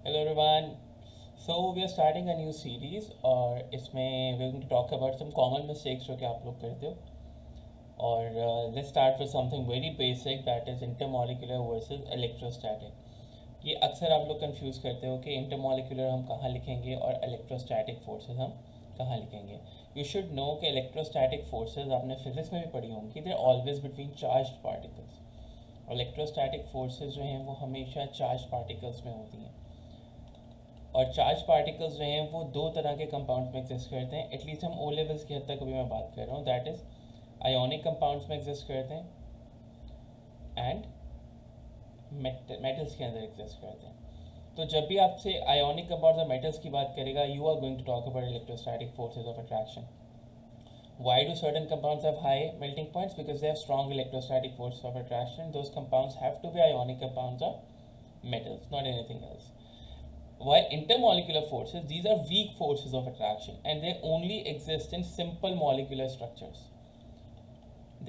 Hello everyone. So we are starting a new series और इसमें we're going to talk about some common mistakes जो कि आप लोग करते हो और let's start with something very basic that is intermolecular versus electrostatic. ये अक्सर आप लोग कंफ्यूज करते हो कि इंटरमोलिकुलर हम कहाँ लिखेंगे और इलेक्ट्रोस्टैटिक फोर्सेस हम कहाँ लिखेंगे. यू शुड नो कि इलेक्ट्रोस्टैटिक फोर्सेस आपने फिजिक्स में भी पढ़ी होंगी. They are always between charged particles. Electrostatic forces जो हैं वो हमेशा चार्ज पार्टिकल्स में होती हैं और चार्ज पार्टिकल्स जो हैं वो दो तरह के कंपाउंड्स में एग्जिस्ट करते हैं. एटलीस्ट हम ओ लेवल्स की हद तक अभी मैं बात कर रहा हूँ. दैट इज़ आयोनिक कंपाउंड्स में एग्जिस्ट करते हैं एंड मेटल्स के अंदर एग्जिस्ट करते हैं. तो जब भी आपसे आयोनिक कंपाउंड्स और मेटल्स की बात करेगा you are going to talk about electrostatic forces of attraction. Why do certain compounds have high melting points? Because they have strong electrostatic forces of attraction. Those compounds have to be ionic compounds or metals, not anything else. While intermolecular forces, these are weak forces of attraction and they only exist in simple molecular structures.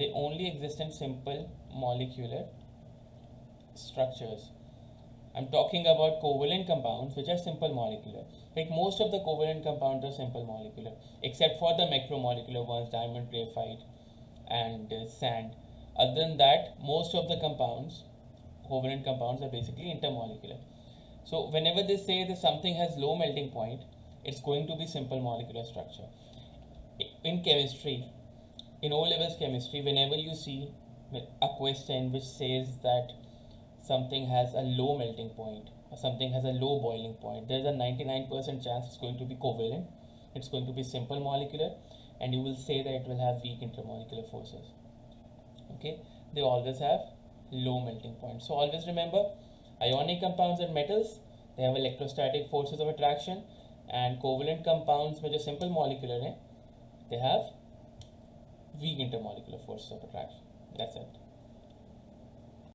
They only exist in simple molecular structures. I'm talking about covalent compounds which are simple molecular. Like most of the covalent compounds are simple molecular except for the macromolecular ones, diamond, graphite and sand. Other than that, most of the compounds, covalent compounds, are basically intermolecular. So whenever they say that something has low melting point, it's going to be simple molecular structure. In chemistry, in O levels chemistry, whenever you see a question which says that something has a low melting point or something has a low boiling point, there's a 99% chance it's going to be covalent, it's going to be simple molecular, and you will say that it will have weak intermolecular forces. Okay, they always have low melting point. So always remember, ionic compounds and metals, they have electrostatic forces of attraction, and covalent compounds में जो simple molecular हैं, they have weak intermolecular forces of attraction. That's it.